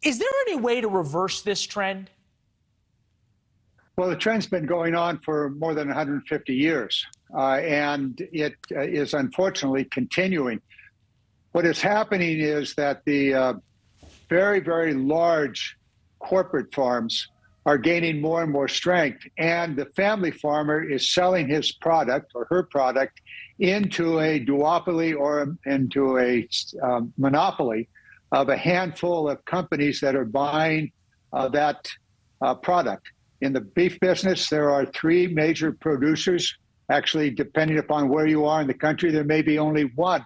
Is there any way to reverse this trend? Well, the trend's been going on for more than 150 years, and it is unfortunately continuing. What is happening is that the very, very large corporate farms are gaining more and more strength, and the family farmer is selling his product or her product into a duopoly or into a monopoly of a handful of companies that are buying that product. In the beef business, there are three major producers. Actually, depending upon where you are in the country, there may be only one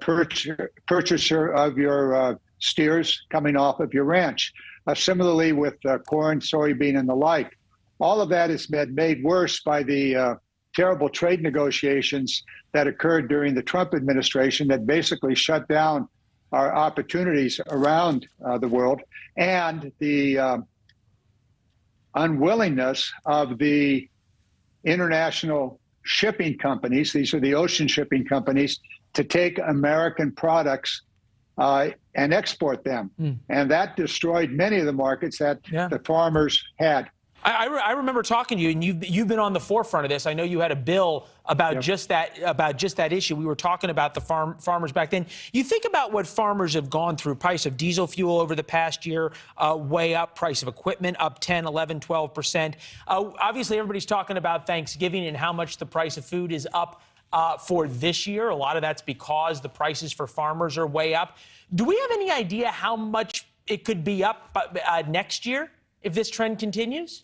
purchaser of your steers coming off of your ranch. Similarly with corn, soybean, and the like. All of that has been made worse by the terrible trade negotiations that occurred during the Trump administration that basically shut down our opportunities around the world, and the unwillingness of the international shipping companies, these are the ocean shipping companies, to take American products and export them. And that destroyed many of the markets that the farmers had. I remember talking to you, and you've been on the forefront of this. I know you had a bill about just that issue. We were talking about the farmers back then. You think about what farmers have gone through: price of diesel fuel over the past year, way up; price of equipment up 10, 11, 12%. Obviously, everybody's talking about Thanksgiving and how much the price of food is up for this year. A lot of that's because the prices for farmers are way up. Do we have any idea how much it could be up next year if this trend continues?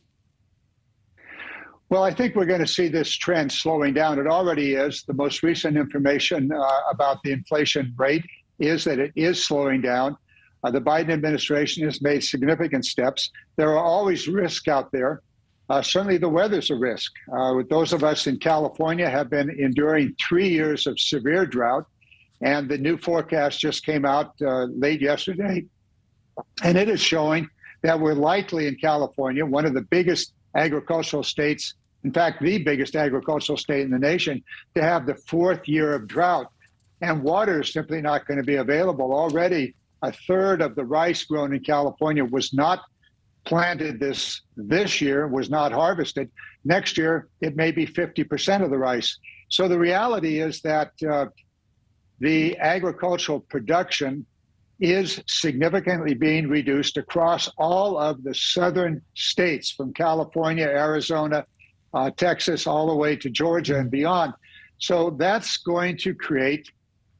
Well, I think we're going to see this trend slowing down. It already is. The most recent information about the inflation rate is that it is slowing down. The Biden administration has made significant steps. There are always risks out there. Certainly the weather's a risk. Those of us in California have been enduring 3 years of severe drought, and the new forecast just came out late yesterday, and it is showing that we're likely in California, one of the biggest agricultural states, in fact, the biggest agricultural state in the nation, to have the 4th year of drought. And water is simply not going to be available. Already, a third of the rice grown in California was not planted this year, was not harvested. Next year, it may be 50% of the rice. So the reality is that the agricultural production is significantly being reduced across all of the southern states, from California, Arizona, Texas, all the way to Georgia and beyond. So that's going to create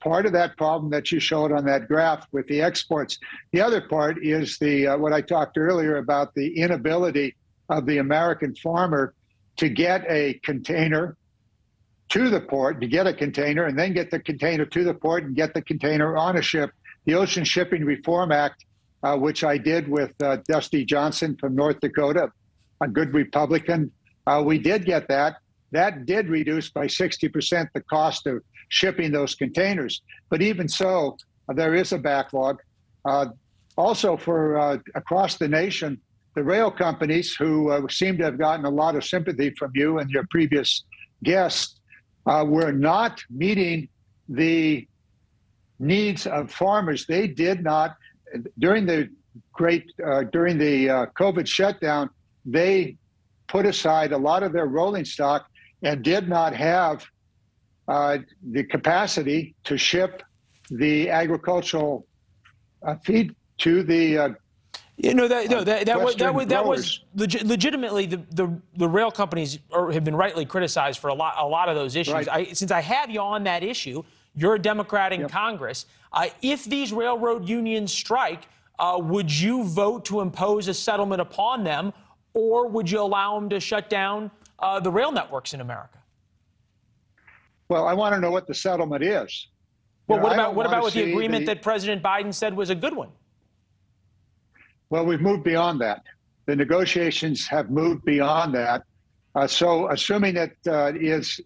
part of that problem that you showed on that graph with the exports. The other part is the what I talked earlier about, the inability of the American farmer to get a container to the port, to get a container and then get the container to the port and get the container on a ship. The Ocean Shipping Reform Act, which I did with Dusty Johnson from North Dakota, a good Republican, we did get that. That did reduce by 60% the cost of shipping those containers. But even so, there is a backlog. Also, for across the nation, the rail companies, who seem to have gotten a lot of sympathy from you and your previous guests, were not meeting the needs of farmers. They did not, during the COVID shutdown, they put aside a lot of their rolling stock and did not have the capacity to ship the agricultural feed to the that was legitimately the rail companies have been rightly criticized for a lot of those issues. Right. Since I have you on that issue, you're a Democrat in Congress. If these railroad unions strike, would you vote to impose a settlement upon them, or would you allow them to shut down the rail networks in America? Well, I want to know what the settlement is. Well, what about with the agreement that President Biden said was a good one? Well, we've moved beyond that. The negotiations have moved beyond that. So assuming that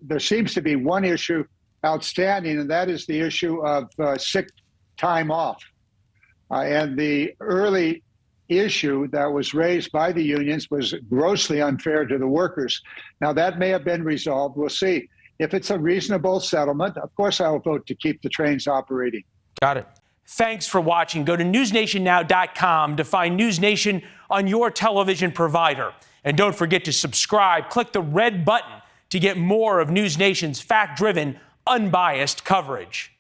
there seems to be one issue outstanding, and that is the issue of sick time off. And the early issue that was raised by the unions was grossly unfair to the workers. Now, that may have been resolved. We'll see. If it's a reasonable settlement, of course, I will vote to keep the trains operating. Got it. Thanks for watching. Go to newsnationnow.com to find NewsNation on your television provider. And don't forget to subscribe. Click the red button to get more of NewsNation's fact-driven, unbiased coverage.